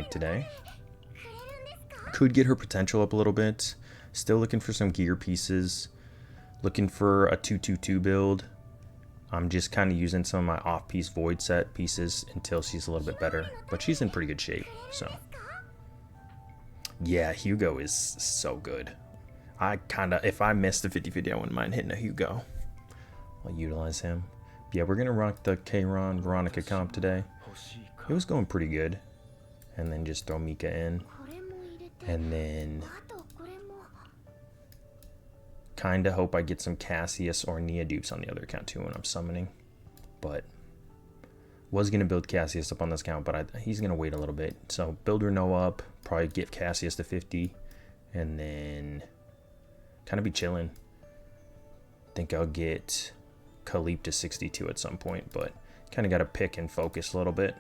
like today. Could get her potential up a little bit. Still looking for some gear pieces. Looking for a 2-2-2 build. I'm just kind of using some of my off-piece void set pieces until she's a little bit better. But she's in pretty good shape, so. Yeah, Hugo is so good. If I missed the 50-50, I wouldn't mind hitting a Hugo. I'll utilize him. Yeah, we're going to rock the Kron Veronica comp today. It was going pretty good. And then just throw Mika in. And then kind of hope I get some Cassius or Nia dupes on the other account too when I'm summoning. But was going to build Cassius up on this account, but he's going to wait a little bit. So build Renault up, probably get Cassius to 50, and then kind of be chilling. Think I'll get Khalip to 62 at some point, but kind of got to pick and focus a little bit.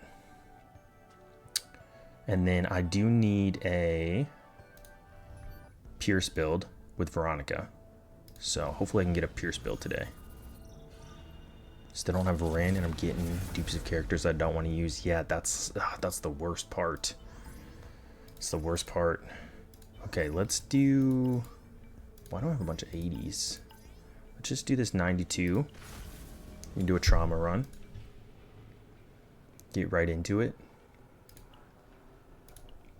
And then I do need a Pierce build with Veronica. So hopefully I can get a Pierce build today. Still don't have Ren, and I'm getting dupes of characters I don't want to use. Yeah, that's the worst part. It's the worst part. Okay, let's do... Why do I have a bunch of 80s? Let's just do this 92. We can do a trauma run. Get right into it.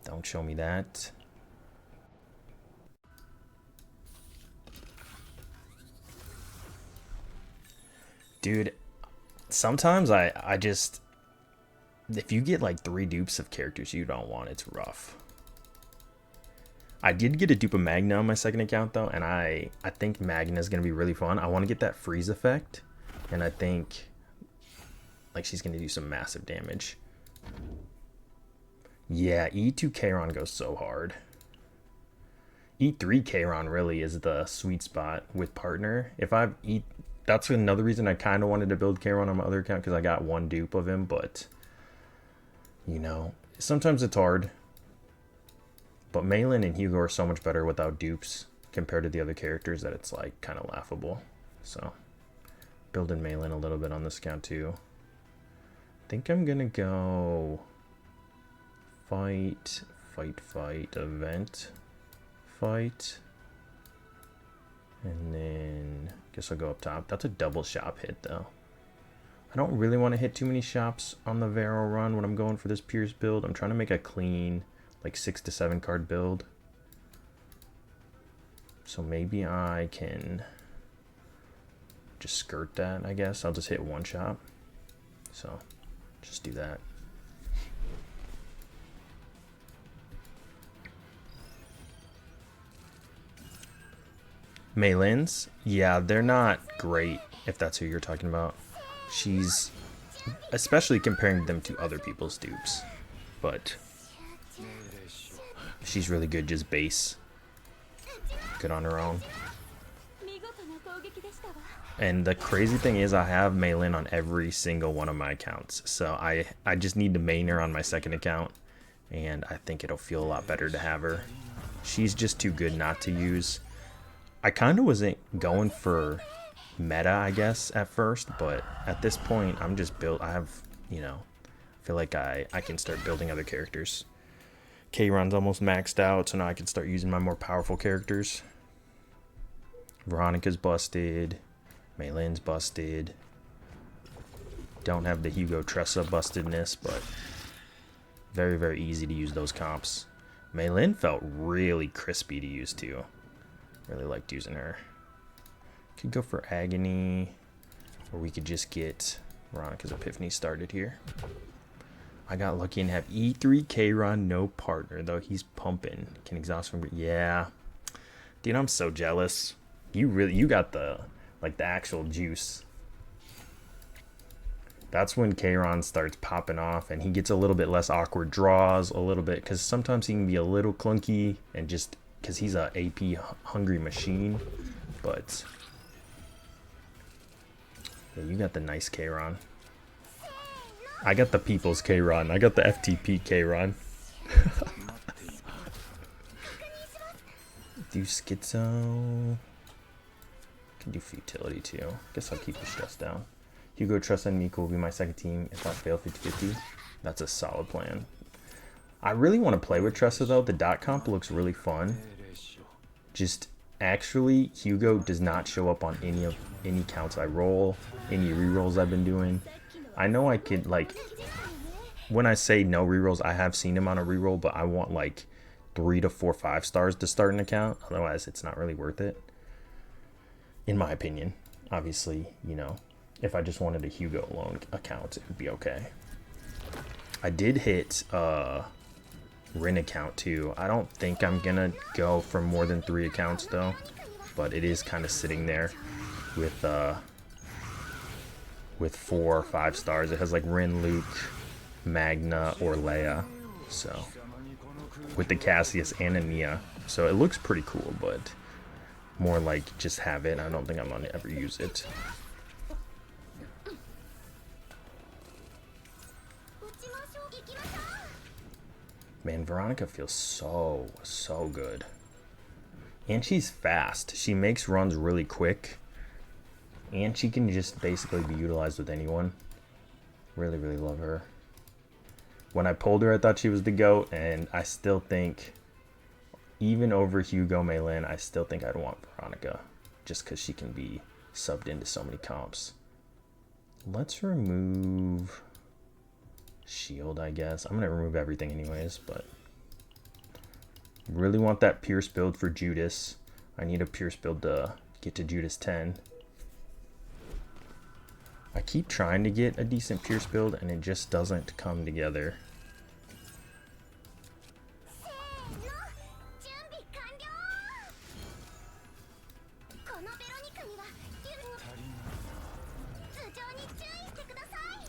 Don't show me that. Dude, sometimes I just... If you get like 3 dupes of characters you don't want, it's rough. I did get a dupe of Magna on my second account though, and I think Magna is going to be really fun. I want to get that freeze effect, and I think like she's going to do some massive damage. Yeah, E2 Kron goes so hard. E3 Kron really is the sweet spot with partner. That's another reason I kind of wanted to build Kron on my other account, because I got 1 dupe of him, but you know, sometimes it's hard. But Malin and Hugo are so much better without dupes compared to the other characters that it's like kind of laughable. So building Malin a little bit on this account too. I think I'm gonna go fight, event, fight, and then guess I'll go up top. That's a double shop hit though. I don't really want to hit too many shops on the Vero run when I'm going for this Pierce build. I'm trying to make a clean like 6 to 7 card build. So maybe I can just skirt that, I guess. I'll just hit 1 shop. So just do that. Malin's, yeah, they're not great if that's who you're talking about. She's, especially comparing them to other people's dupes, but she's really good just base. Good on her own. And the crazy thing is I have Malin on every single one of my accounts. So I just need to main her on my second account, and I think it'll feel a lot better to have her. She's just too good not to use. I kind of wasn't going for meta, I guess, at first, but at this point I'm just built. I have, you know, I feel like I can start building other characters. Kron's almost maxed out, so now I can start using my more powerful characters. Veronica's busted. Malin's busted. Don't have the Hugo Tressa bustedness, but very, very easy to use those comps. Malin felt really crispy to use too. Really liked using her. Could go for Agony, or we could just get Veronica's Epiphany started here. I got lucky and have E3 Kron, no partner though. He's pumping. Can exhaust from, yeah. Dude, I'm so jealous. You got the actual juice. That's when Kron starts popping off, and he gets a little bit less awkward draws, a little bit, because sometimes he can be a little clunky, and just because he's a AP hungry machine. But yeah, you got the nice Kron. I got the people's Kron. I got the FTP Kron. Do Schizo. Can do Futility too. Guess I'll keep the stress down. Hugo, Trust, and Miko will be my second team if I fail 50-50. That's a solid plan. I really want to play with Tressa though. The dot comp looks really fun. Just actually, Hugo does not show up on any counts I roll, any rerolls I've been doing. I know I could, like, when I say no rerolls, I have seen him on a reroll, but I want like 3 to 4 5-stars to start an account. Otherwise, it's not really worth it, in my opinion. Obviously, you know, if I just wanted a Hugo alone account, it would be okay. I did hit Rin account too. I don't think I'm gonna go for more than 3 accounts though, but it is kind of sitting there with 4 or 5 stars. It has like Rin, Luke, Magna, or Leia, so with the Cassius and Ania, so it looks pretty cool, but more like just have it. I don't think I'm gonna ever use it. Man, Veronica feels so good. And she's fast. She makes runs really quick. And she can just basically be utilized with anyone. Really, really love her. When I pulled her, I thought she was the GOAT. And I still think, even over Hugo Meilin, I still think I'd want Veronica. Just because she can be subbed into so many comps. Let's remove shield, I guess. I'm gonna remove everything anyways, but really want that Pierce build for Judas. I need a Pierce build to get to Judas 10. I keep trying to get a decent Pierce build and it just doesn't come together.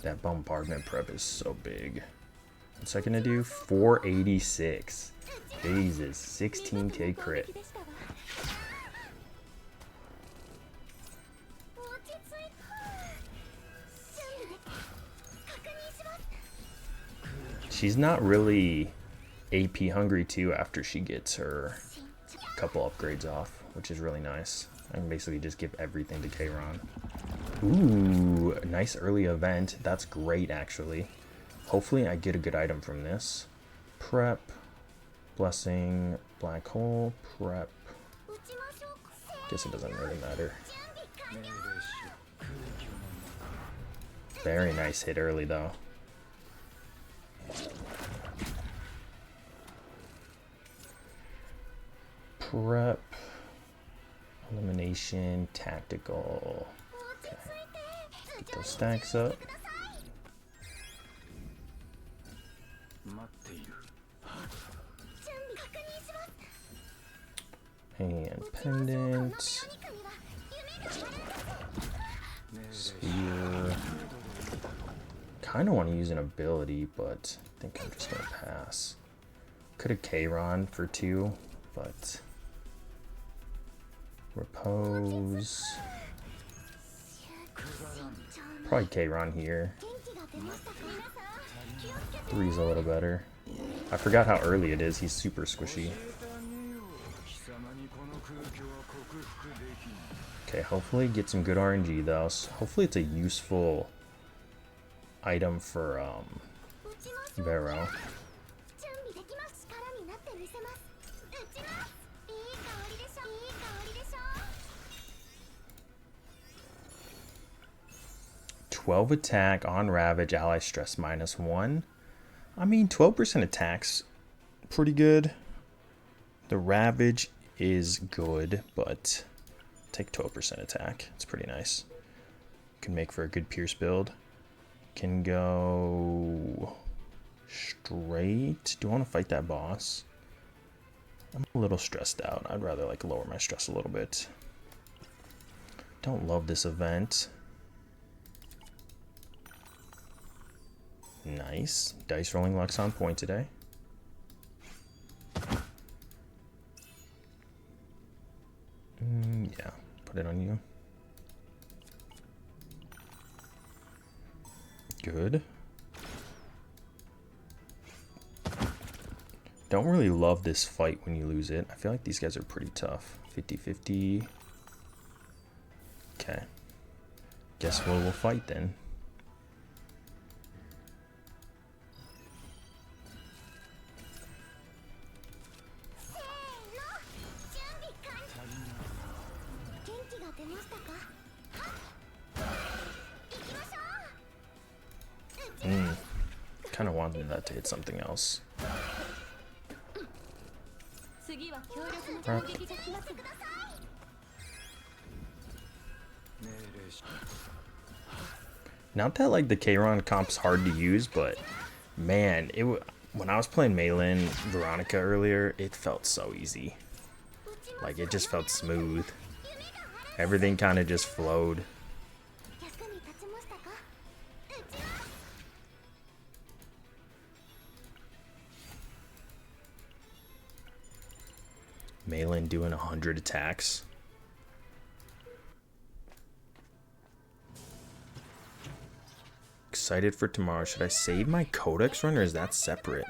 That bombardment prep is so big. What's that gonna do? 486. Jesus, 16k crit. She's not really AP hungry too after she gets her couple upgrades off, which is really nice. I can basically just give everything to Kron. Ooh, nice early event. That's great, actually. Hopefully I get a good item from this. Prep, blessing, black hole, prep. Guess it doesn't really matter. Very nice hit early, though. Prep, elimination, tactical. Okay. Get those stacks up. And pendant. Sphere. Kind of want to use an ability, but I think I'm just going to pass. Could have Kron for 2, but Repose. Probably Kron here. 3's a little better. I forgot how early it is. He's super squishy. Okay, hopefully get some good RNG though. So hopefully it's a useful item for Vero. "12 attack on Ravage, ally stress -1. I mean, 12% attack's pretty good. The Ravage is good, but take 12% attack. It's pretty nice. Can make for a good Pierce build. Can go straight. Do I want to fight that boss? I'm a little stressed out. I'd rather like lower my stress a little bit. Don't love this event. Nice. Dice rolling luck's on point today. Yeah, put it on you. Good. Don't really love this fight when you lose it. I feel like these guys are pretty tough. 50-50. Okay. Guess we'll fight then. kind of wanted that to hit something else. Not that like the Kron comp's hard to use, but man, when I was playing Meilin Veronica earlier, it felt so easy. Like it just felt smooth. Everything kind of just flowed. Meilin doing 100 attacks. Excited for tomorrow. Should I save my Codex run or is that separate?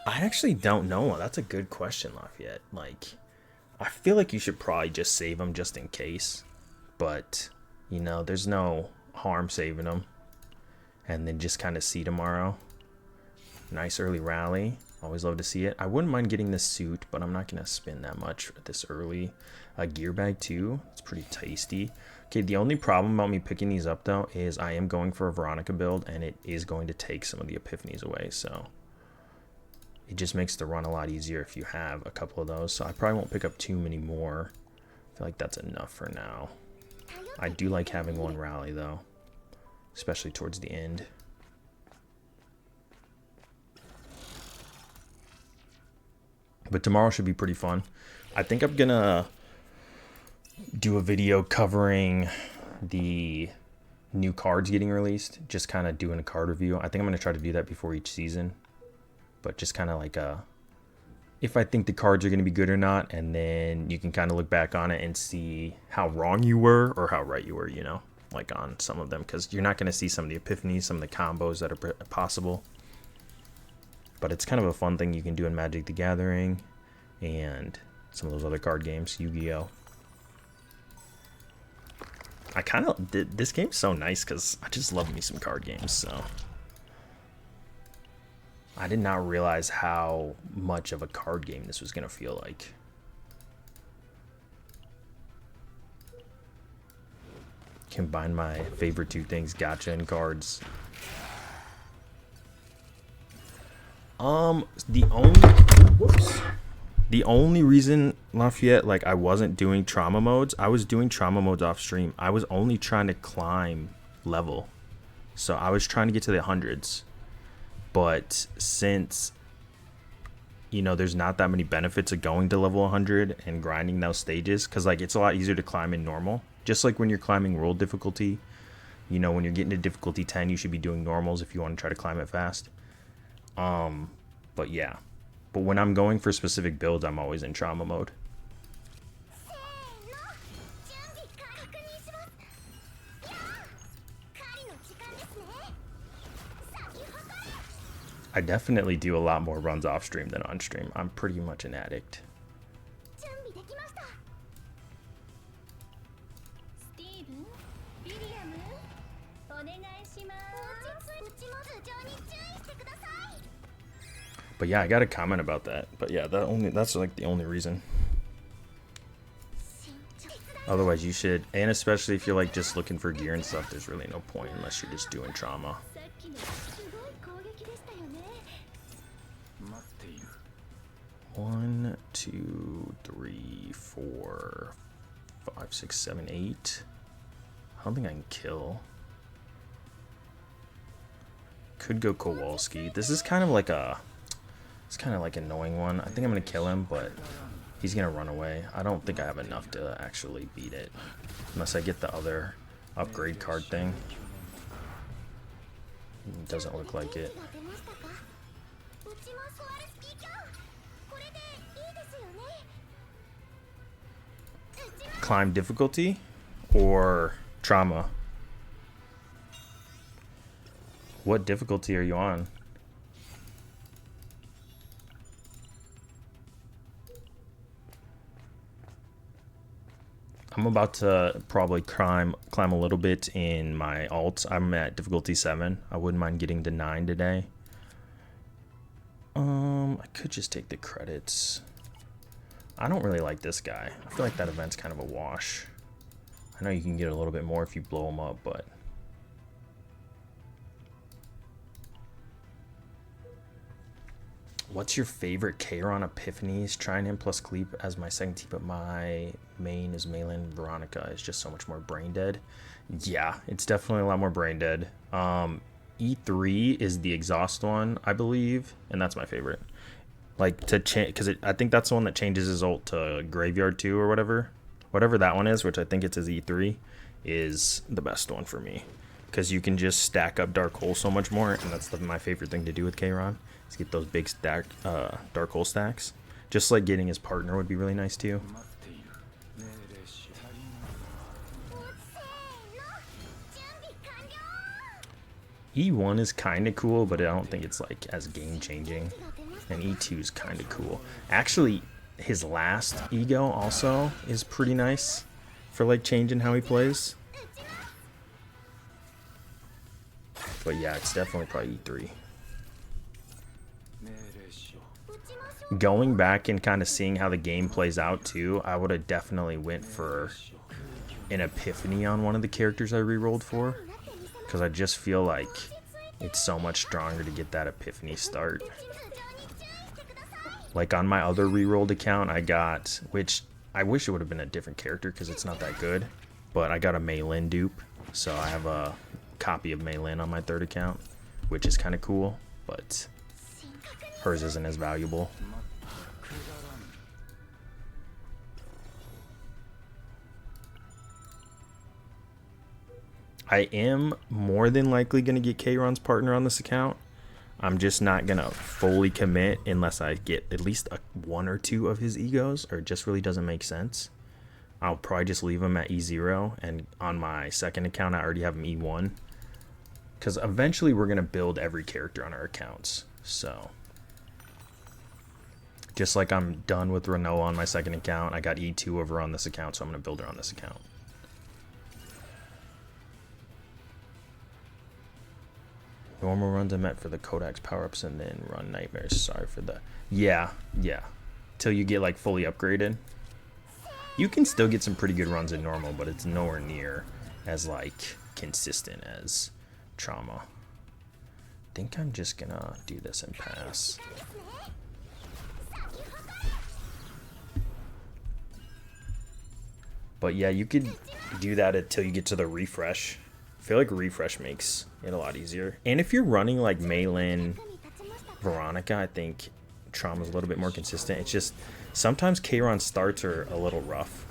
I actually don't know. That's a good question, Lafayette. Like, I feel like you should probably just save them just in case. But, you know, there's no harm saving them. And then just kind of see tomorrow. Nice early rally. Always love to see it. I wouldn't mind getting this suit, but I'm not going to spend that much this early. A gear bag too. It's pretty tasty. Okay, the only problem about me picking these up though is I am going for a Veronica build and it is going to take some of the epiphanies away. So it just makes the run a lot easier if you have a couple of those. So I probably won't pick up too many more. I feel like that's enough for now. I do like having one rally though, especially towards the end. But tomorrow should be pretty fun. I think I'm gonna do a video covering the new cards getting released. Just kind of doing a card review. I think I'm gonna try to do that before each season. But just kind of like if I think the cards are gonna be good or not, and then you can kind of look back on it and see how wrong you were or how right you were, you know, like on some of them, because you're not gonna see some of the epiphanies, some of the combos that are possible. But it's kind of a fun thing you can do in Magic the Gathering and some of those other card games, Yu-Gi-Oh! I kind of, this game's so nice because I just love me some card games, so. I did not realize how much of a card game this was going to feel like. Combine my favorite two things, gacha and cards. The only reason, Lafayette, like I wasn't doing trauma modes, I was doing trauma modes off stream. I was only trying to climb level. So I was trying to get to the hundreds. But since, you know, there's not that many benefits of going to level 100 and grinding those stages, because like it's a lot easier to climb in normal. Just like when you're climbing world difficulty, you know, when you're getting to difficulty 10, you should be doing normals if you want to try to climb it fast. But yeah. But when I'm going for specific builds, I'm always in trauma mode. I definitely do a lot more runs off stream than on stream. I'm pretty much an addict. But yeah, I got a comment about that. But yeah, that's like the only reason. Otherwise you should, and especially if you're like just looking for gear and stuff, there's really no point unless you're just doing trauma. 1, 2, 3, 4, 5, 6, 7, 8. I don't think I can kill. Could go Kowalski. This is kind of like a, it's kind of like an annoying one. I think I'm gonna kill him, but he's gonna run away. I don't think I have enough to actually beat it, unless I get the other upgrade card thing. It doesn't look like it. Climb difficulty or trauma? What difficulty are you on? I'm about to probably climb a little bit in my alts. I'm at difficulty 7. I wouldn't mind getting to 9 today. I could just take the credits. I don't really like this guy. I feel like that event's kind of a wash. I know you can get a little bit more if you blow him up, but What's your favorite Kron epiphanies? Trying him plus Cleep as my second team, but my main is Malin. Veronica is just so much more brain dead. Yeah, it's definitely a lot more brain dead. E3 is the exhaust one, I believe, and that's my favorite. Like to change, because I think that's the one that changes his ult to Graveyard 2 or whatever that one is, which I think it's his E3, is the best one for me, because you can just stack up Dark Hole so much more, and that's my favorite thing to do with Kron, is get those big stack Dark Hole stacks. Just like getting his partner would be really nice too. E1 is kind of cool, but I don't think it's like as game changing. And E2 is kind of cool. Actually, his last ego also is pretty nice for like changing how he plays. But yeah, it's definitely probably E3. Going back and kind of seeing how the game plays out too, I would have definitely went for an epiphany on one of the characters I rerolled for, because I just feel like it's so much stronger to get that epiphany start. Like on my other rerolled account, I got, which I wish it would have been a different character because it's not that good, but I got a Malin dupe, so I have a copy of Malin on my third account, which is kind of cool, but hers isn't as valuable. I am more than likely going to get Kron's partner on this account. I'm just not going to fully commit unless I get at least one or two of his egos, or it just really doesn't make sense. I'll probably just leave him at E0, and on my second account I already have him E1. Because eventually we're going to build every character on our accounts. So, just like I'm done with Renault on my second account, I got E2 over on this account, so I'm going to build her on this account. Normal runs I meant for the Kodak's power-ups, and then run nightmares. Sorry for the... Yeah. Till you get like fully upgraded. You can still get some pretty good runs in normal, but it's nowhere near as like consistent as Trauma. I think I'm just gonna do this and pass. But yeah, you could do that until you get to the refresh. I feel like refresh makes it a lot easier. And if you're running like Malin, Veronica, I think Trauma's a little bit more consistent. It's just sometimes Kron starts are a little rough.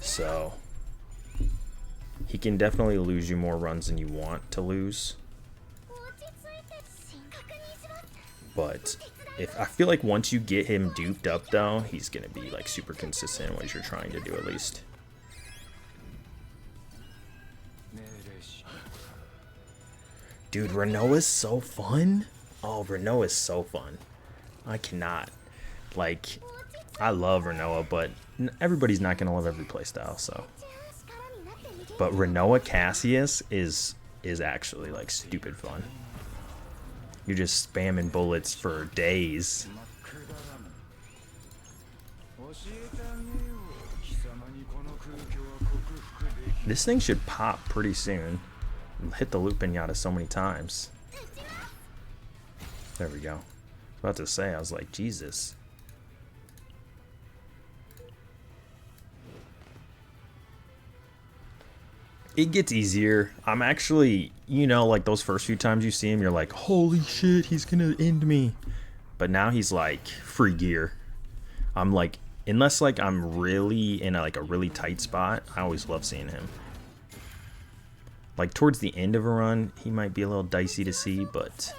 So he can definitely lose you more runs than you want to lose. But I feel like once you get him duped up though, he's gonna be like super consistent in what you're trying to do at least. Dude, Renault is so fun. Oh, Renault is so fun. I cannot. Like, I love Renault, but everybody's not going to love every playstyle, so. But Renault Cassius is actually, like, stupid fun. You're just spamming bullets for days. This thing should pop pretty soon. Hit the loop pinata so many times. There we go. I was about to say, I was like, Jesus. It gets easier. I'm actually, you know, like those first few times you see him, you're like, holy shit, he's gonna end me. But now he's like free gear. I'm like, unless like I'm really in a really tight spot, I always love seeing him. Like, towards the end of a run, he might be a little dicey to see, but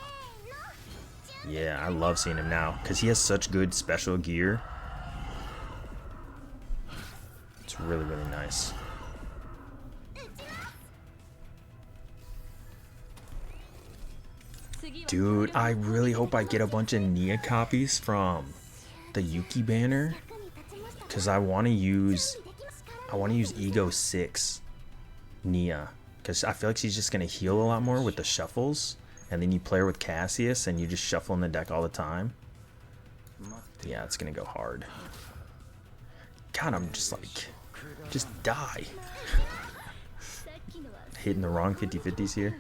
yeah, I love seeing him now because he has such good special gear. It's really, really nice. Dude, I really hope I get a bunch of Nia copies from the Yuki banner because I want to use Ego 6 Nia. Because I feel like she's just going to heal a lot more with the shuffles. And then you play her with Cassius and you just shuffle in the deck all the time. Yeah, it's going to go hard. God, I'm just like... Just die. Hitting the wrong 50-50s here.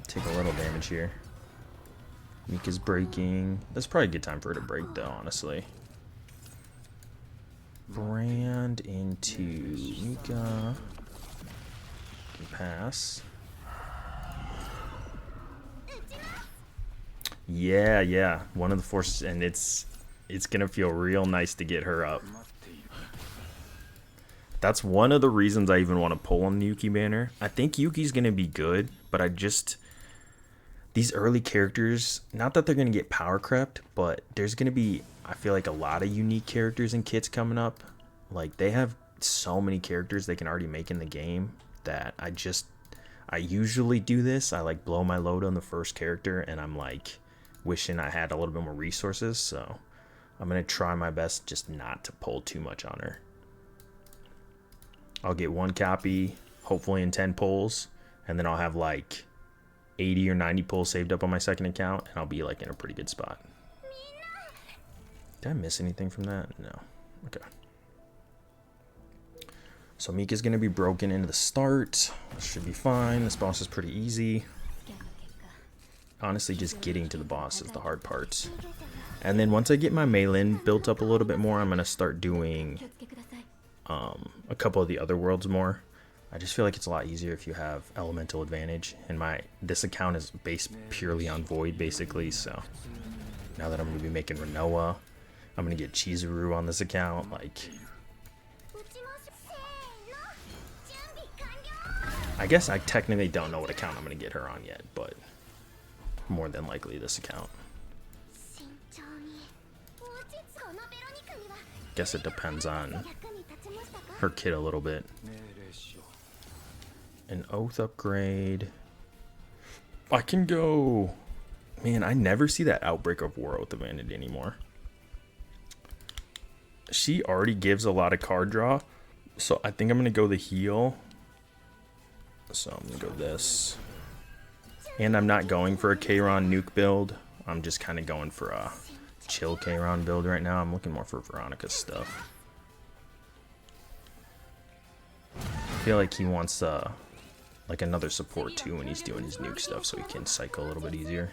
Take a little damage here. Mika's breaking. That's probably a good time for her to break, though, honestly. Brand into Mika. Can pass. Yeah. One of the forces, and it's gonna feel real nice to get her up. That's one of the reasons I even want to pull on the Yuki banner. I think Yuki's gonna be good, but these early characters, not that they're gonna get power crept, but there's gonna be, I feel like, a lot of unique characters and kits coming up. Like, they have so many characters they can already make in the game that I usually do this. I like blow my load on the first character, and I'm like wishing I had a little bit more resources. So I'm gonna try my best just not to pull too much on her. I'll get one copy, hopefully in 10 pulls, and then I'll have like 80 or 90 pulls saved up on my second account, and I'll be like in a pretty good spot. Did I miss anything from that? No. Okay. So Mika's gonna be broken into the start. Should be fine. This boss is pretty easy. Honestly, just getting to the boss is the hard part. And then once I get my Meilin built up a little bit more, I'm gonna start doing a couple of the other worlds more. I just feel like it's a lot easier if you have elemental advantage, and this account is based purely on Void basically. So now that I'm gonna be making Renoa, I'm gonna get Chizuru on this account. Like, I guess I technically don't know what account I'm gonna get her on yet, but more than likely this account. Guess it depends on her kit a little bit. An Oath upgrade. I can go. Man, I never see that Outbreak of War Oath advantage anymore. She already gives a lot of card draw, so I think I'm gonna go the heal. So I'm gonna go this. And I'm not going for a Kron nuke build. I'm just kind of going for a chill Kron build right now. I'm looking more for Veronica's stuff. I feel like he wants like another support too when he's doing his nuke stuff, so he can cycle a little bit easier.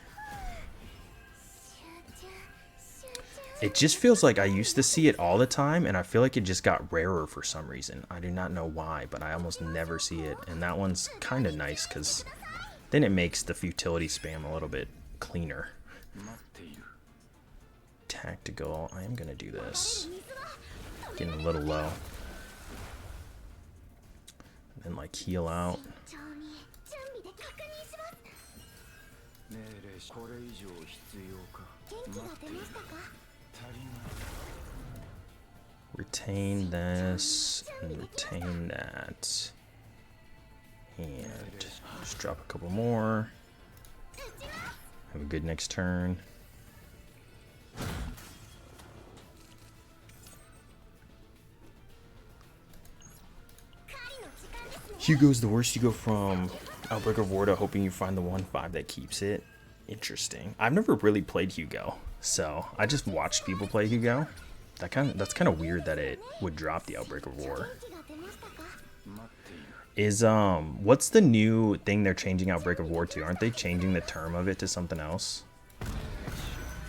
It just feels like I used to see it all the time, and I feel like it just got rarer for some reason. I do not know why, but I almost never see it, and that one's kind of nice because then it makes the futility spam a little bit cleaner. Tactical. I am gonna do this. Getting a little low. And then like heal out. Retain this and retain that. And just drop a couple more. Have a good next turn. Hugo's the worst. You go from Outbreak of War to hoping you find the 1/5 that keeps it. Interesting. I've never really played Hugo, so I just watched people play Hugo. That's kind of weird that it would drop the Outbreak of War. What's the new thing they're changing Outbreak of War to? Aren't they changing the term of it to something else?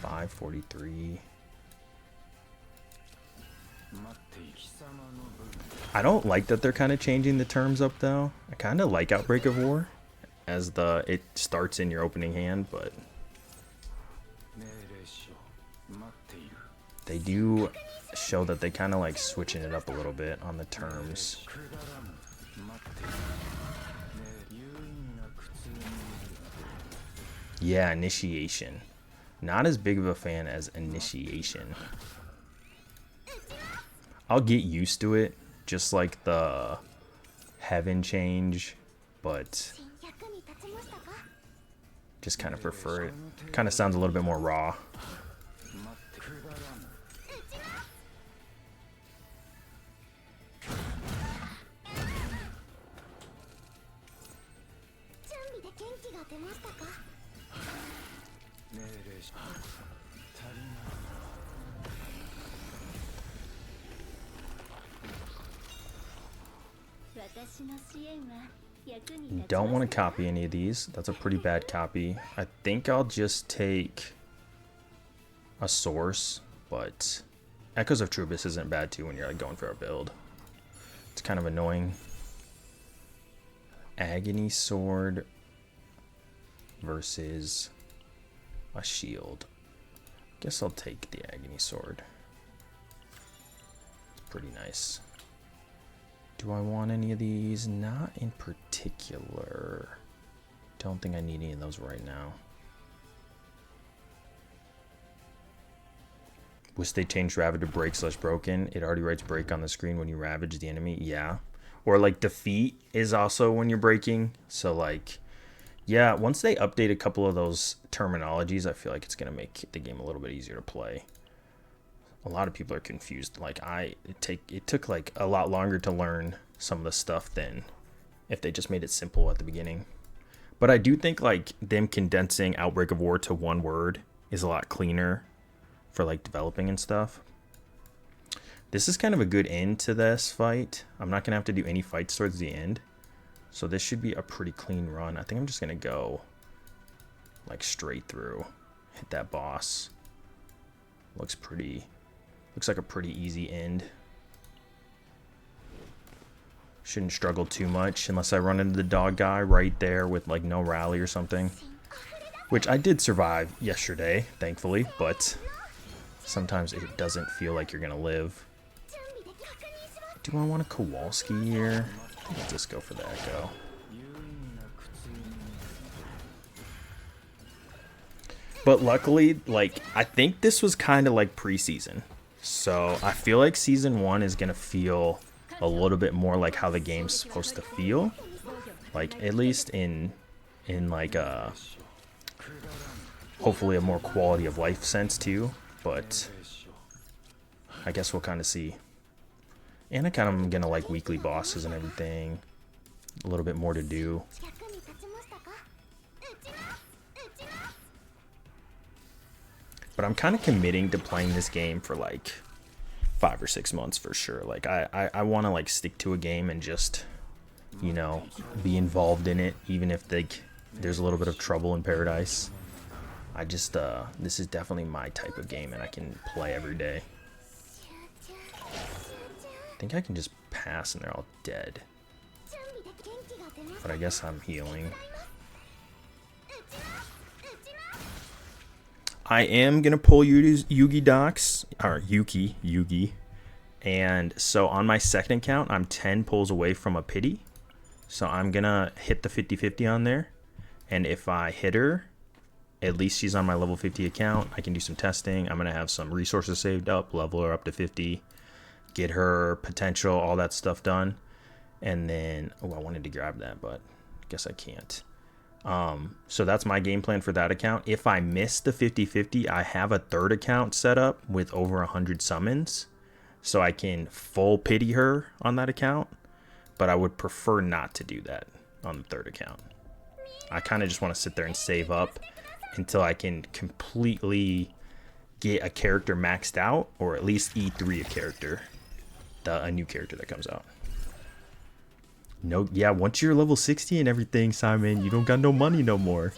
543. I don't like that they're kind of changing the terms up though. I kind of like Outbreak of War as it starts in your opening hand, but they do show that they kind of like switching it up a little bit on the terms. Yeah, initiation. Not as big of a fan as initiation. I'll get used to it, just like the heaven change, but just kind of prefer it. Kind of sounds a little bit more raw. Don't want to copy any of these. That's a pretty bad copy. I think I'll just take a source, but Echoes of Trubus isn't bad too when you're like going for a build. It's kind of annoying. Agony Sword versus a shield. Guess I'll take the Agony Sword. It's pretty nice. Do I want any of these? Not in particular. Don't think I need any of those right now. Wish they changed Ravage to break / broken. It already writes break on the screen when you ravage the enemy. Yeah. Or like defeat is also when you're breaking. So like, yeah, once they update a couple of those terminologies, I feel like it's going to make the game a little bit easier to play. A lot of people are confused. Like it took like a lot longer to learn some of the stuff than if they just made it simple at the beginning. But I do think like them condensing Outbreak of War to one word is a lot cleaner for like developing and stuff. This is kind of a good end to this fight. I'm not gonna have to do any fights towards the end, so this should be a pretty clean run. I think I'm just gonna go like straight through, hit that boss. Looks like a pretty easy end. Shouldn't struggle too much unless I run into the dog guy right there with like no rally or something, which I did survive yesterday, thankfully, but sometimes it doesn't feel like you're gonna live. Do I want a Kowalski here? I think I'll just go for the Echo. But luckily, like, I think this was kind of like preseason. So I feel like season 1 is gonna feel a little bit more like how the game's supposed to feel. Like, at least in like a, hopefully a more quality of life sense too. But I guess we'll kind of see. And I kind of am gonna like weekly bosses and everything. A little bit more to do. But I'm kind of committing to playing this game for like 5 or 6 months for sure. Like I want to like stick to a game and just, you know, be involved in it, even if there's a little bit of trouble in paradise. I just this is definitely my type of game, and I can play every day. I think I can just pass and they're all dead. But I guess I'm healing. I am gonna pull Yugi docs, or Yugi. And so on my second account, I'm 10 pulls away from a pity. So I'm gonna hit the 50-50 on there. And if I hit her, at least she's on my level 50 account. I can do some testing. I'm gonna have some resources saved up, level her up to 50, get her potential, all that stuff done. And then, oh, I wanted to grab that, but I guess I can't. So that's my game plan for that account. If I miss the 50-50, I have a third account set up with over 100 summons, so I can full pity her on that account, but I would prefer not to do that on the third account. I kind of just want to sit there and save up until I can completely get a character maxed out, or at least E3 a character, a new character that comes out. No, yeah, once you're level 60 and everything, Simon, you don't got no money no more.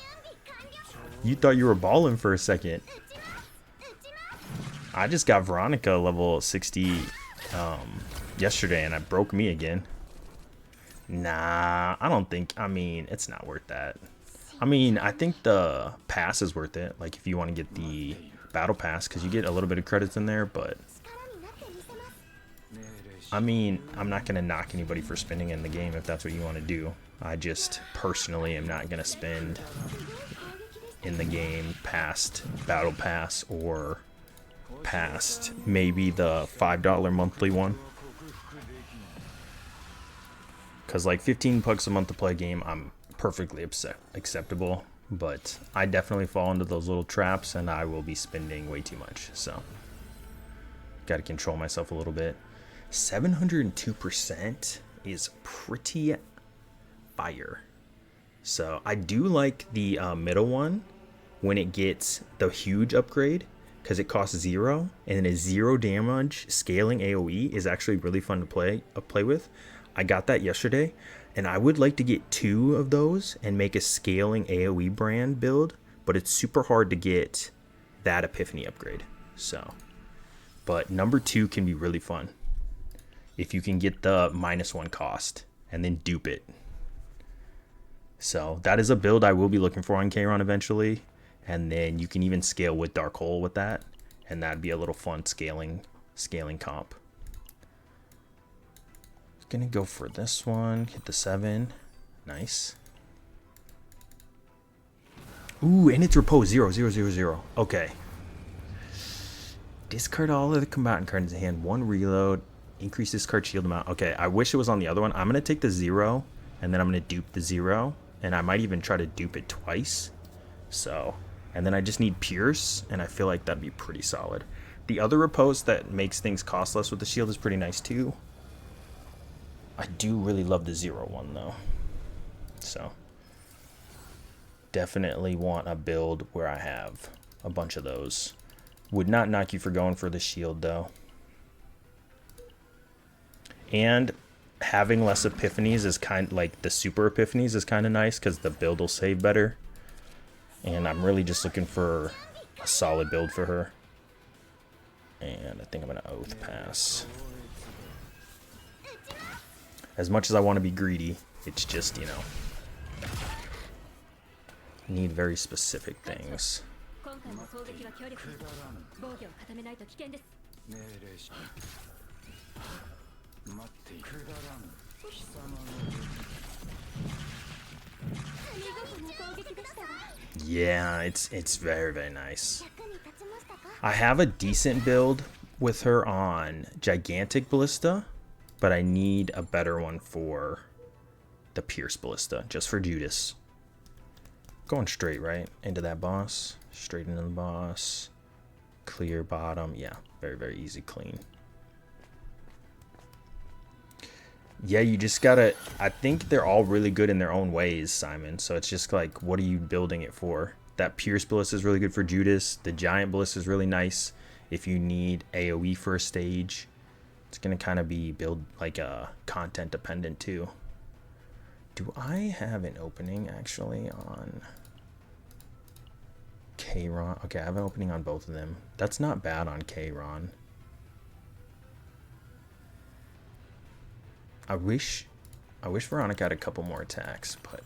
You thought you were balling for a second. I just got Veronica level 60 yesterday, and I broke me again. Nah, I don't think, I mean, it's not worth that. I mean, I think the pass is worth it, like if you want to get the battle pass, because you get a little bit of credits in there, but I mean, I'm not going to knock anybody for spending in the game if that's what you want to do. I just personally am not going to spend in the game past battle pass or past maybe the $5 monthly one. Because like 15 bucks a month to play a game, I'm perfectly acceptable. But I definitely fall into those little traps, and I will be spending way too much. So, got to control myself a little bit. 702% is pretty fire. So I do like the middle one when it gets the huge upgrade, because it costs 0, and a 0 damage scaling AoE is actually really fun to play with. I got that yesterday, And I would like to get 2 of those and make a scaling AoE brand build, but it's super hard to get that Epiphany upgrade. So, but number 2 can be really fun if you can get the -1 cost and then dupe it. So that is a build I will be looking for on Kron eventually. And then you can even scale with Dark Hole with that, and that'd be a little fun scaling comp. Gonna go for this one, hit the 7. Nice. Ooh, and it's Repose 0, 0, 0, 0. Okay. Discard all of the combatant cards in hand. 1 reload. Increase this card shield amount. Okay, I wish it was on the other one. I'm gonna take the 0, and then I'm gonna dupe the 0, and I might even try to dupe it twice. So, and then I just need Pierce, and I feel like that'd be pretty solid. The other Repose that makes things cost less with the shield is pretty nice too. I do really love the 0 one though. So definitely want a build where I have a bunch of those. Would not knock you for going for the shield though. And having less epiphanies is kind of like the super epiphanies is kind of nice because the build will save better. And I'm really just looking for a solid build for her. And I think I'm going to Oath Pass. As much as I want to be greedy, it's just, you know, need very specific things. Yeah, it's very, very nice. I have a decent build with her on Gigantic Ballista, but I need a better one for the Pierce Ballista, just for Judas. Going straight, right? Into that boss. Straight into the boss. Clear bottom. Yeah, very, very easy, clean. Yeah, you just gotta... I think they're all really good in their own ways, Simon. So it's just like, what are you building it for? That Pierce Ballista is really good for Judas. The Giant Ballista is really nice if you need AoE for a stage. It's going to kind of be build like a content dependent too. Do I have an opening actually on Kron? Okay, I have an opening on both of them. That's not bad on Kron. I wish Veronica had a couple more attacks, but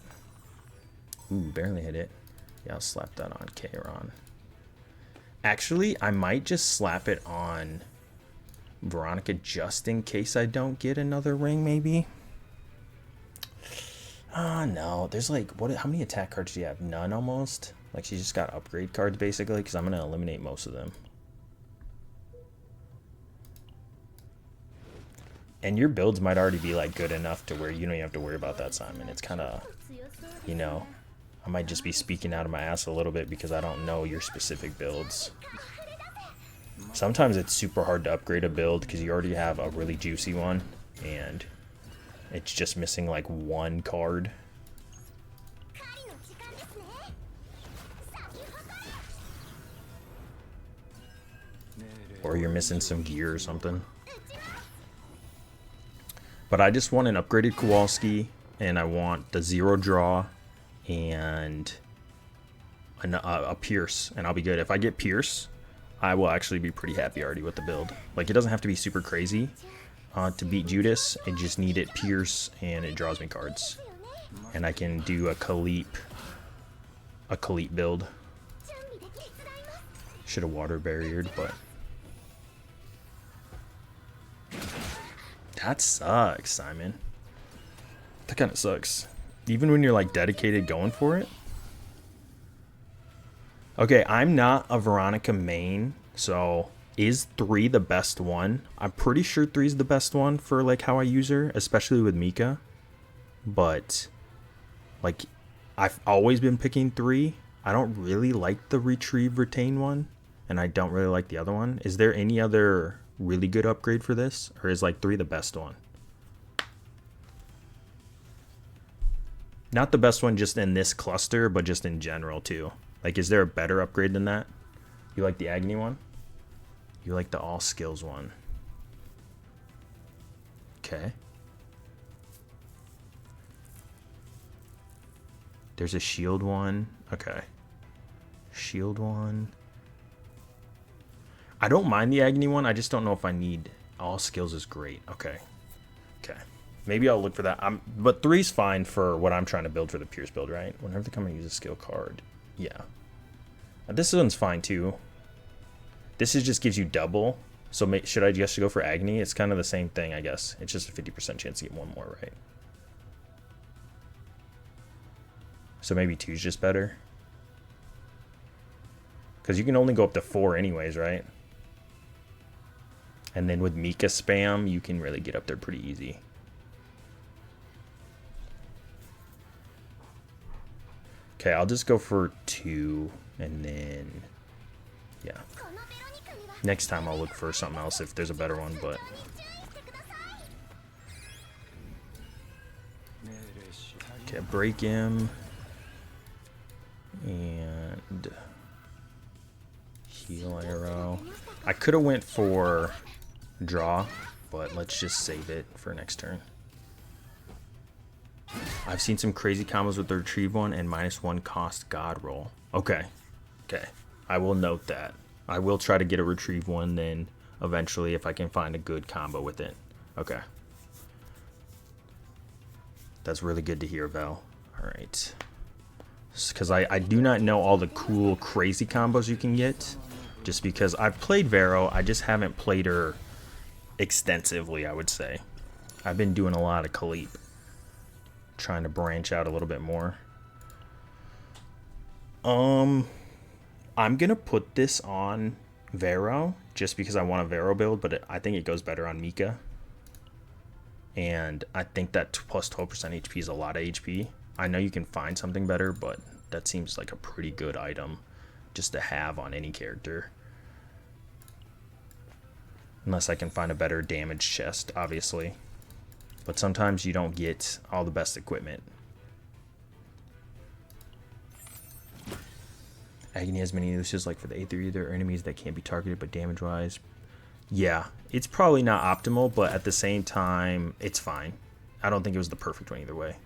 ooh, barely hit it. Yeah, I'll slap that on Kron. Actually, I might just slap it on Veronica just in case I don't get another ring, maybe. No. There's like, how many attack cards do you have? None almost. Like, she just got upgrade cards basically, because I'm going to eliminate most of them. And your builds might already be like good enough to where you don't even have to worry about that, Simon. It's kind of, you know, I might just be speaking out of my ass a little bit because I don't know your specific builds. Sometimes it's super hard to upgrade a build because you already have a really juicy one and it's just missing like 1 card. Or you're missing some gear or something. But I just want an upgraded Kowalski, and I want the 0 draw and a Pierce, and I'll be good. If I get Pierce, I will actually be pretty happy already with the build. Like, it doesn't have to be super crazy to beat Judas. I just need it Pierce, and it draws me cards. And I can do a Khalip build. Should have water barriered, but that sucks, Simon. That kind of sucks. Even when you're like dedicated going for it. Okay, I'm not a Veronica main, so is 3 the best one? I'm pretty sure 3 is the best one for like how I use her, especially with Mika. But like, I've always been picking 3. I don't really like the Retrieve Retain one, and I don't really like the other one. Is there any other really good upgrade for this, or is like 3 the best one? Not the best one just in this cluster, but just in general too. Like, is there a better upgrade than that? You like the Agony one? You like the all skills one? Okay. There's a shield one. Okay. Shield one. I don't mind the Agony one. I just don't know if I need... All skills is great. Okay. Okay. Maybe I'll look for that. But 3's fine for what I'm trying to build for the Pierce build, right? Whenever they come and use a skill card. Yeah. This one's fine too. This is just gives you double. So should I just go for Agony? It's kind of the same thing, I guess. It's just a 50% chance to get one more, right? So maybe 2's just better. Because you can only go up to 4 anyways, right? And then with Mika spam, you can really get up there pretty easy. Okay, I'll just go for 2 and then... Yeah. Next time I'll look for something else if there's a better one, but... Okay, break him. And... Heal arrow. I could have went for draw, but let's just save it for next turn. I've seen some crazy combos with the retrieve one and -1 cost god roll. Okay. Okay. I will note that. I will try to get a retrieve one then eventually if I can find a good combo with it. Okay. That's really good to hear, Vel. Alright. Because I do not know all the cool, crazy combos you can get. Just because I've played Vero, I just haven't played her extensively, I would say. I've been doing a lot of Collab. Trying to branch out a little bit more. I'm gonna put this on Vero just because I want a Vero build, but I think it goes better on Mika. And I think that plus 12% HP is a lot of HP. I know you can find something better, but that seems like a pretty good item just to have on any character. Unless I can find a better damage chest, obviously. But sometimes you don't get all the best equipment. Agony has many uses, like for the A3, there are enemies that can't be targeted, but damage-wise, yeah, it's probably not optimal, but at the same time, it's fine. I don't think it was the perfect one either way.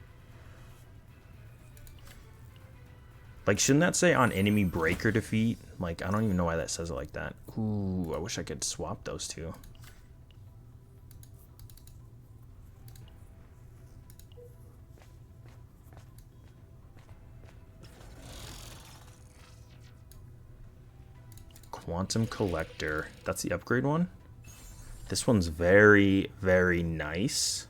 Like, shouldn't that say on enemy break or defeat? Like, I don't even know why that says it like that. Ooh, I wish I could swap those two. Quantum Collector. That's the upgrade one. This one's very, very nice.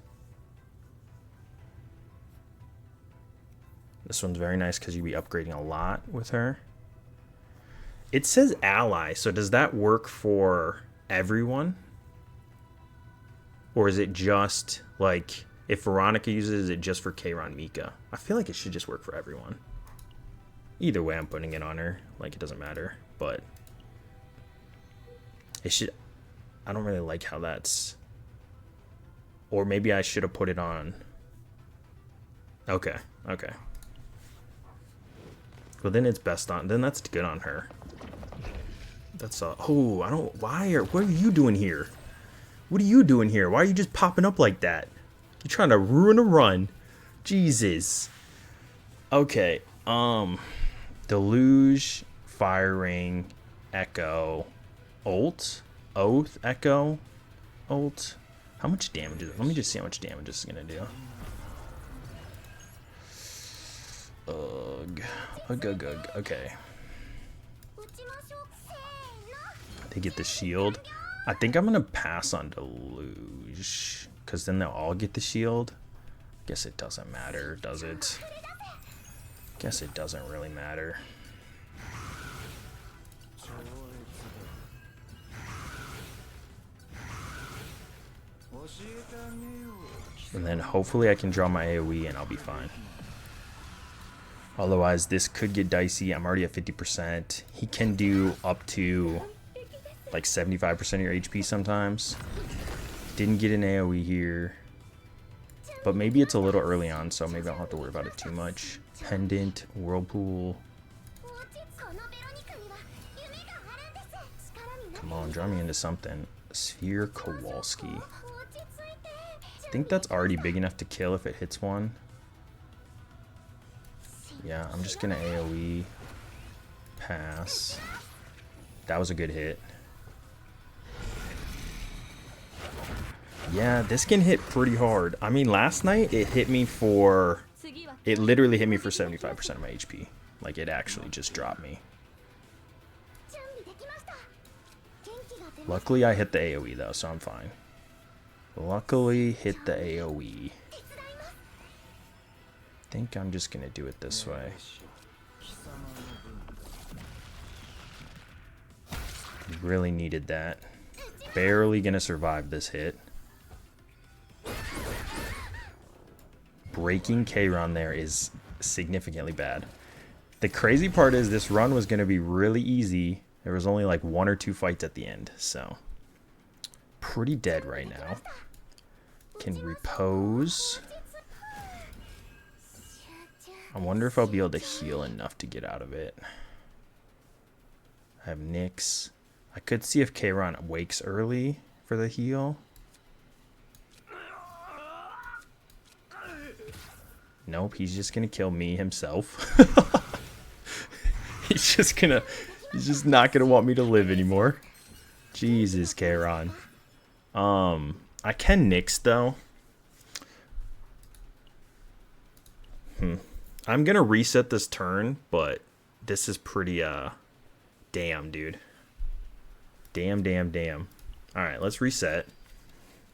This one's very nice because you'll be upgrading a lot with her. It says ally, so does that work for everyone? Or is it just, like, if Veronica uses it just for Kron Mika? I feel like it should just work for everyone. Either way, I'm putting it on her. Like, it doesn't matter, but... It should... I don't really like how that's... Or maybe I should have put it on... Okay, okay. Well, then it's best on... Then that's good on her. That's oh, I don't... What are you doing here? What are you doing here? Why are you just popping up like that? You're trying to ruin a run. Jesus. Okay, Deluge, Firing, Echo... Ult, Oath, Echo, Ult. How much damage is it? Let me just see how much damage this is gonna do. Ugh. Ugh, ugh, ugh. Okay. They get the shield. I think I'm gonna pass on Deluge, because then they'll all get the shield. Guess it doesn't matter, does it? Guess it doesn't really matter. And then hopefully I can draw my AoE and I'll be fine. Otherwise, this could get dicey. I'm already at 50%. He can do up to like 75% of your HP sometimes. Didn't get an AoE here. But maybe it's a little early on, so maybe I don't have to worry about it too much. Pendant, Whirlpool. Come on, draw me into something. Sphere Kowalski. I think that's already big enough to kill if it hits one. Yeah, I'm just gonna AoE pass. That was a good hit. Yeah, this can hit pretty hard. I mean, last night it hit me for... It literally hit me for 75% of my HP. Like, it actually just dropped me. Luckily, I hit the AoE, though, so I'm fine. Luckily, hit the AoE. I think I'm just gonna do it this way. Really needed that. Barely gonna survive this hit. Breaking Kron there is significantly bad. The crazy part is this run was gonna be really easy. There was only like 1 or 2 fights at the end, so pretty dead right now. Can repose. I wonder if I'll be able to heal enough to get out of it. I have Nyx. I could see if Kron wakes early for the heal. Nope, he's just gonna kill me himself. He's just not gonna want me to live anymore. Jesus, Kron. I can Nyx though. I'm gonna reset this turn, but this is pretty damn, dude. Damn. Alright, let's reset.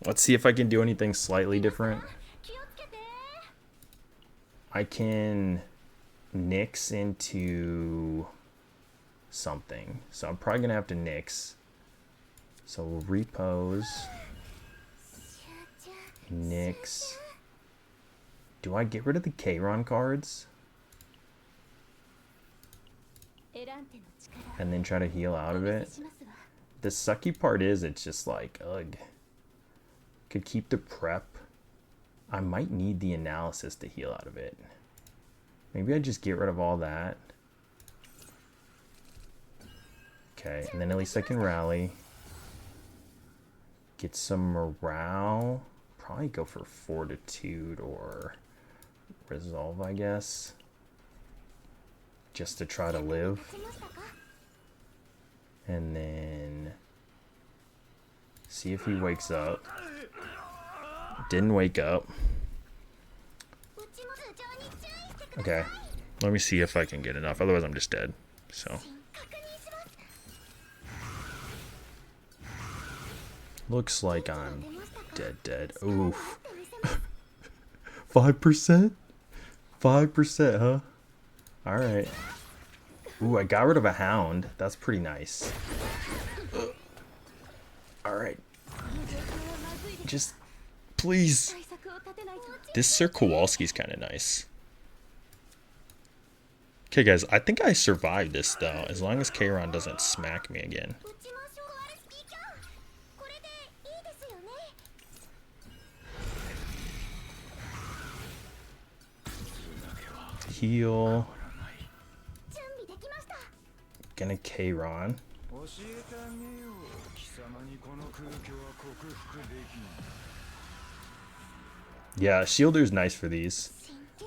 Let's see if I can do anything slightly different. I can Nyx into something. So I'm probably gonna have to Nyx. So we'll repose. Nyx. Do I get rid of the Kron cards? And then try to heal out of it? The sucky part is it's just like, ugh. Could keep the prep. I might need the analysis to heal out of it. Maybe I just get rid of all that. Okay, and then at least I can rally. Get some morale. Probably go for fortitude or resolve, I guess. Just to try to live. And then see if he wakes up. Didn't wake up. Okay, let me see if I can get enough. Otherwise, I'm just dead. So looks like I'm dead. Oof. 5%? 5%, huh? All right. Ooh, I got rid of a hound. That's pretty nice. All right. Just please. This Sir Kowalski's kind of nice. Okay, guys, I think I survived this, though, as long as Kron doesn't smack me again. Heal. Gonna Kron. Yeah, Shielder's nice for these.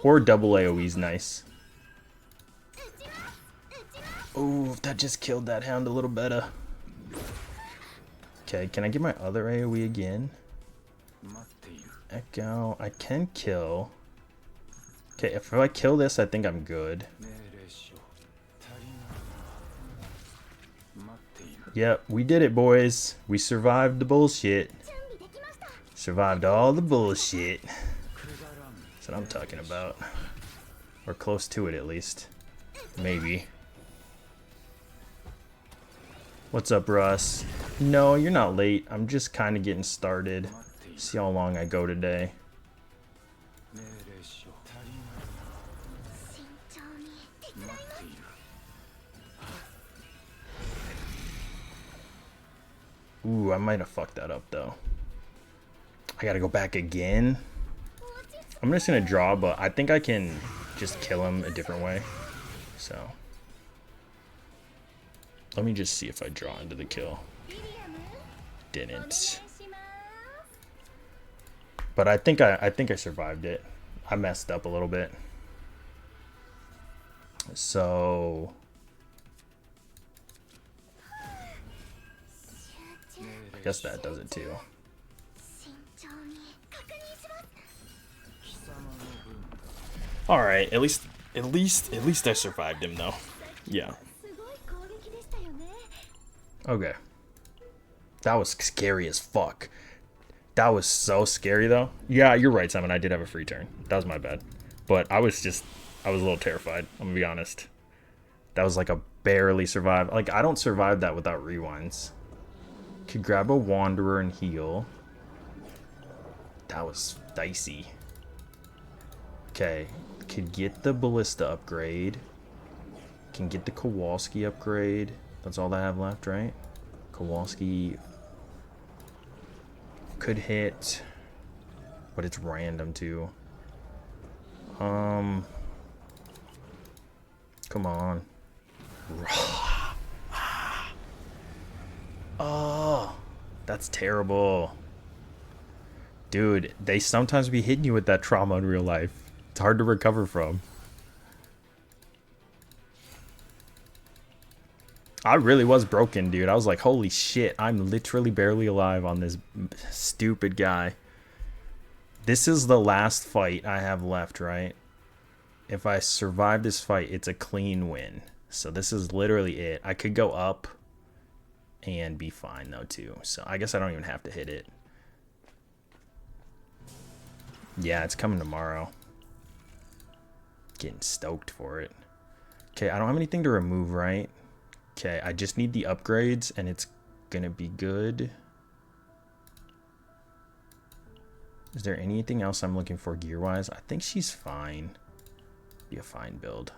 Or double AoE's nice. Oh, that just killed that hound a little better. Okay, can I get my other AoE again? Echo, I can kill. Okay, if I kill this, I think I'm good. Yep, we did it, boys. We survived the bullshit. Survived all the bullshit. That's what I'm talking about. Or close to it, at least. Maybe. What's up, Russ? No, you're not late. I'm just kind of getting started. See how long I go today. Ooh, I might have fucked that up, though. I gotta go back again. I'm just gonna draw, but I think I can just kill him a different way. So let me just see if I draw into the kill. Didn't. But I think I survived it. I messed up a little bit. So I guess that does it too. All right, at least I survived him though. Yeah. Okay. That was scary as fuck. That was so scary though. Yeah, you're right, Simon. I did have a free turn. That was my bad. But I was a little terrified. I'm gonna be honest. That was like a barely survive. Like, I don't survive that without rewinds. Could grab a Wanderer and heal. That was dicey. Okay. Could get the Ballista upgrade. Can get the Kowalski upgrade. That's all I have left, right? Kowalski could hit, but it's random too. Come on. Oh, that's terrible. Dude, they sometimes be hitting you with that trauma in real life. It's hard to recover from. I really was broken, dude. I was like, holy shit, I'm literally barely alive on this stupid guy. This is the last fight I have left, right? If I survive this fight, it's a clean win. So this is literally it. I could go up and be fine, though, too. So I guess I don't even have to hit it. Yeah, it's coming tomorrow. Getting stoked for it. Okay, I don't have anything to remove, right? Okay, I just need the upgrades, and it's gonna be good. Is there anything else I'm looking for gear-wise? I think she's fine. Be a fine build.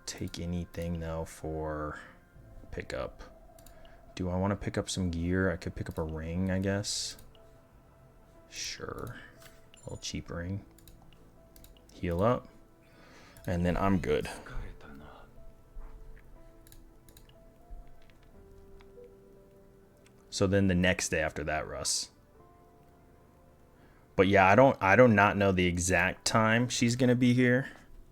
Take anything, though, for pickup. Do I want to pick up some gear? I could pick up a ring, I guess. Sure. A little cheap ring. Heal up. And then I'm good. So then the next day after that, Russ. But yeah, I do not know the exact time she's gonna be here.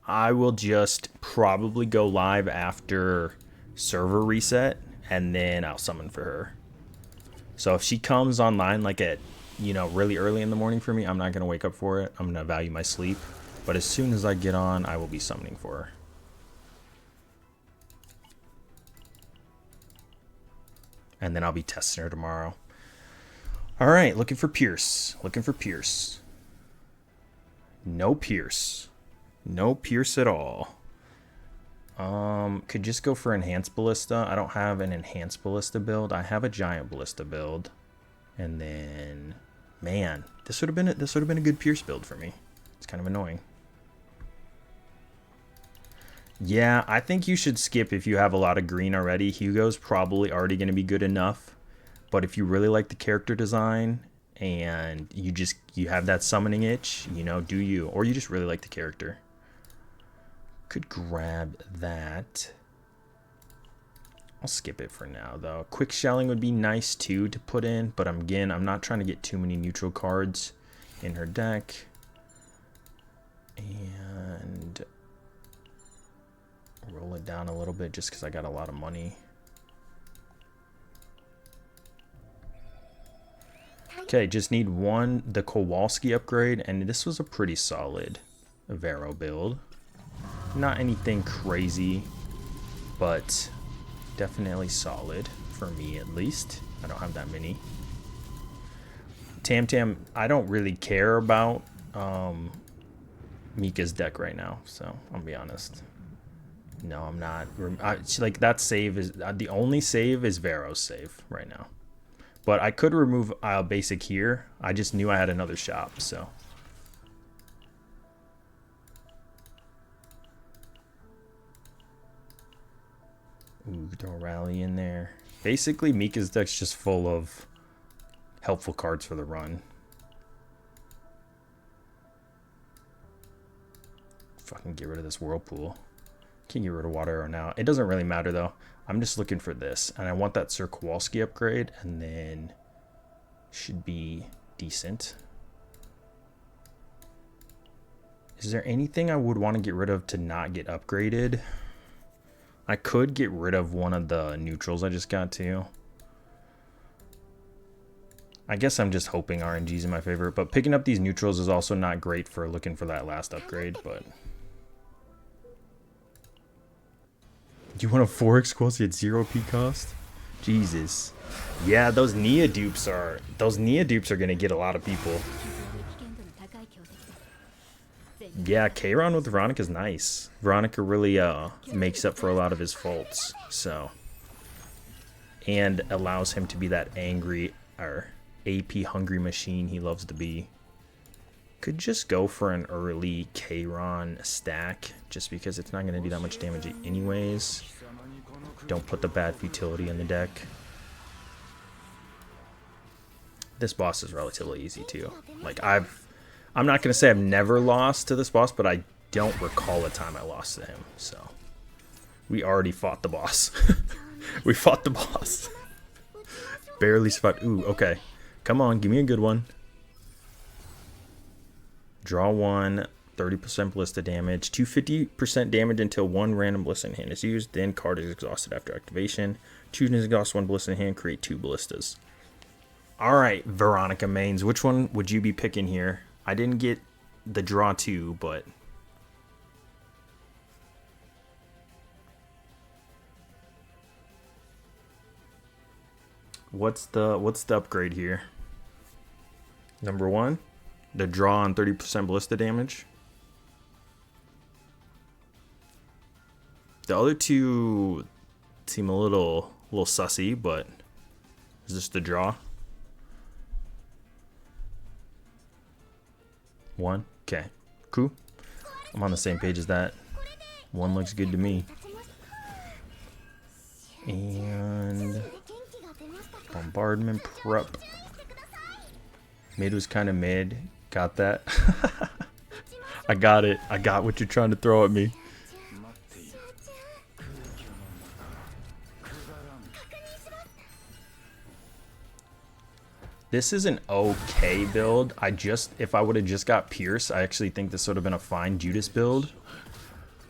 I will just probably go live after server reset, and then I'll summon for her. So if she comes online like at, you know, really early in the morning for me, I'm not gonna wake up for it. I'm gonna value my sleep. But as soon as I get on, I will be summoning for her. And then I'll be testing her tomorrow. All right, looking for Pierce. Looking for Pierce. No Pierce. No Pierce at all. Could just go for Enhanced Ballista. I don't have an Enhanced Ballista build. I have a Giant Ballista build. And then, man, this would have been a good Pierce build for me. It's kind of annoying. Yeah, I think you should skip if you have a lot of green already. Hugo's probably already going to be good enough. But if you really like the character design and you have that summoning itch, you know, do you. Or you just really like the character. Could grab that. I'll skip it for now, though. Quick shelling would be nice, too, to put in. But again, I'm not trying to get too many neutral cards in her deck. And roll it down a little bit just because I got a lot of money. Okay, just need the Kowalski upgrade, and this was a pretty solid Vero build. Not anything crazy, but definitely solid for me at least. I don't have that many. Tam Tam, I don't really care about Mika's deck right now, so I'll be honest. No, I'm not. Like, that save is the only save is Vero's save right now. But I could remove basic here. I just knew I had another shop, so. Ooh, throw a rally in there. Basically, Mika's deck's just full of helpful cards for the run. Fucking get rid of this Whirlpool. Can get rid of Water Arrow now. It doesn't really matter, though. I'm just looking for this, and I want that Sir Kowalski upgrade, and then should be decent. Is there anything I would want to get rid of to not get upgraded? I could get rid of one of the neutrals I just got to. I guess I'm just hoping RNG's in my favor, but picking up these neutrals is also not great for looking for that last upgrade, but... Do you want a 4x quality at 0 P cost? Jesus. Yeah, those Nia dupes are gonna get a lot of people. Yeah, Kron with Veronica is nice. Veronica really makes up for a lot of his faults, so, and allows him to be that angry or AP hungry machine he loves to be. Could just go for an early Kron stack, just because it's not going to do that much damage anyways. Don't put the bad futility in the deck. This boss is relatively easy too. Like I'm not going to say I've never lost to this boss, but I don't recall a time I lost to him. So we already fought the boss. We fought the boss. Barely survived. Ooh, okay. Come on, give me a good one. Draw one, 30% ballista damage, 250% damage until one random ballista in hand is used. Then card is exhausted after activation. Choose and exhaust one ballista in hand, create 2 ballistas. Alright, Veronica mains, which one would you be picking here? I didn't get the draw 2, but... What's the upgrade here? Number 1, the draw on 30% ballista damage. The other two seem a little sussy, but is this the draw? 1, okay, cool. I'm on the same page as that. 1 looks good to me. And bombardment prep. Mid was kind of mid. Got that. I got it. I got what you're trying to throw at me. This is an okay build. If I would have just got Pierce, I actually think this would have been a fine Judas build.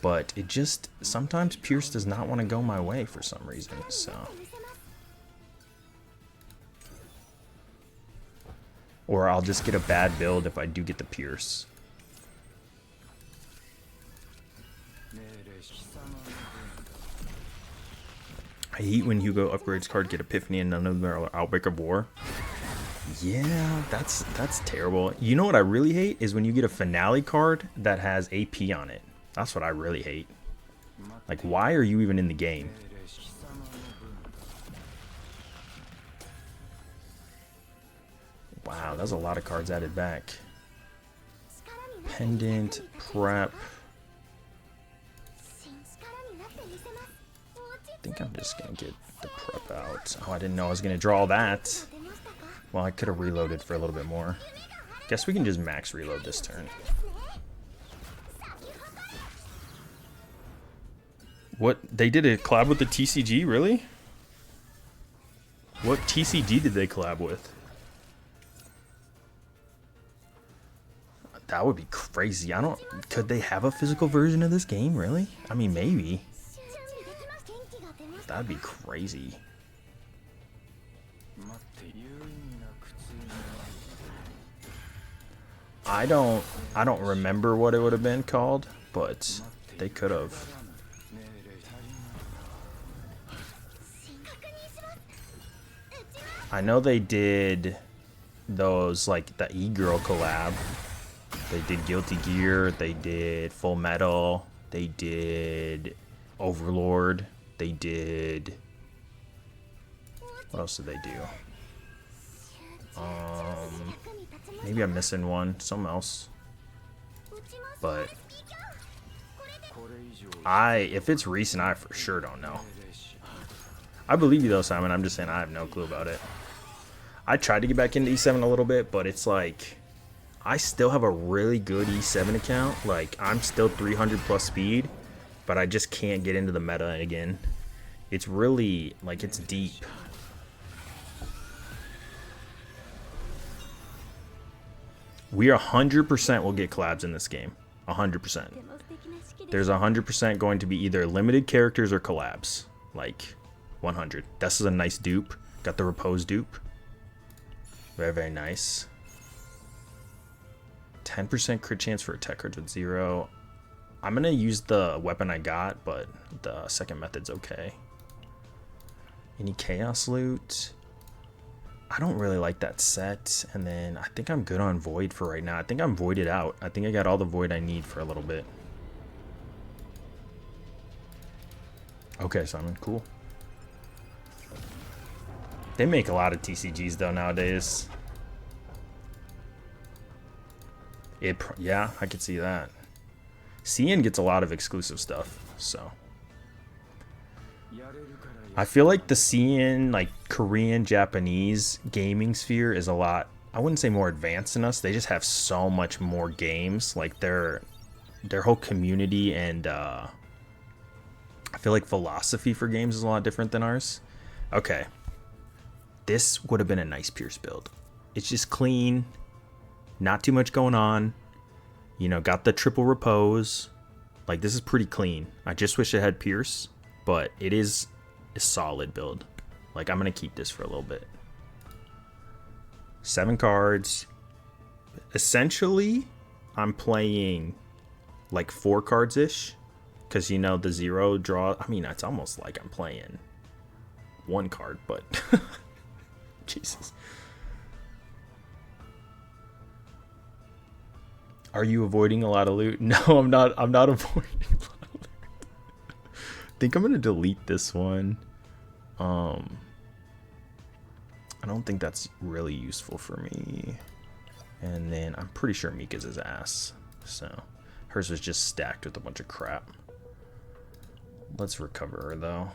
But it just, sometimes Pierce does not want to go my way for some reason, so. Or I'll just get a bad build if I do get the Pierce. I hate when Hugo upgrades card, get Epiphany, and none of them are Outbreak of War. Yeah, that's terrible. You know what I really hate is when you get a Finale card that has AP on it. That's what I really hate. Like, why are you even in the game? Wow, that's a lot of cards added back. Pendant, prep. I think I'm just gonna get the prep out. Oh, I didn't know I was gonna draw that. Well, I could have reloaded for a little bit more. Guess we can just max reload this turn. What? They did a collab with the TCG? Really? What TCG did they collab with? That would be crazy. Could they have a physical version of this game? Really? I mean, maybe. That'd be crazy. I don't remember what it would have been called, but they could have. I know they did those, like the E-Girl collab. They did Guilty Gear, they did Full Metal, they did Overlord, they did... What else did they do? Maybe I'm missing one, something else. But if it's recent, I for sure don't know. I believe you though, Simon. I'm just saying I have no clue about it. I tried to get back into E7 a little bit, but it's like I still have a really good E7 account. Like I'm still 300 plus speed, but I just can't get into the meta again. It's really like it's deep. We 100% will get collabs in this game. 100%. There's 100% going to be either limited characters or collabs. Like, 100. This is a nice dupe. Got the Repose dupe. Very, very nice. 10% crit chance for attack cards with 0. I'm going to use the weapon I got, but the second method's okay. Any chaos loot? I don't really like that set. And then I think I'm good on void for right now. I think I'm voided out. I think I got all the void I need for a little bit. Okay, Simon, cool. They make a lot of TCGs though nowadays. Yeah, I could see that. CN gets a lot of exclusive stuff, so. I feel like the CN, like Korean, Japanese gaming sphere is a lot, I wouldn't say more advanced than us. They just have so much more games. Like their whole community and I feel like philosophy for games is a lot different than ours. Okay. This would have been a nice Pierce build. It's just clean. Not too much going on. You know, got the triple Repose. Like, this is pretty clean. I just wish it had Pierce, but it is a solid build. Like, I'm going to keep this for a little bit. 7 cards. Essentially, I'm playing like 4 cards-ish. Because, you know, the 0 draw... I mean, it's almost like I'm playing 1 card, but... Jesus. Are you avoiding a lot of loot? No, I'm not. I'm not avoiding a lot of loot. I think I'm gonna delete this one. I don't think that's really useful for me. And then I'm pretty sure Mika's his ass. So hers was just stacked with a bunch of crap. Let's recover her though.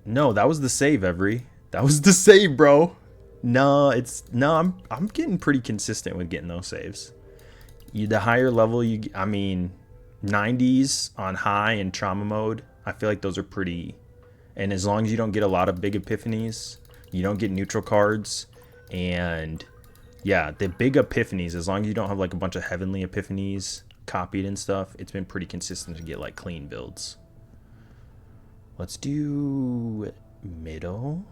No, that was the save, Every. That was the save, bro. No, I'm getting pretty consistent with getting those saves. The higher level I mean 90s on high and trauma mode, I feel like those are pretty, and as long as you don't get a lot of big epiphanies, you don't get neutral cards, and yeah, the big epiphanies, as long as you don't have like a bunch of heavenly epiphanies copied and stuff, it's been pretty consistent to get like clean builds. Let's do middle.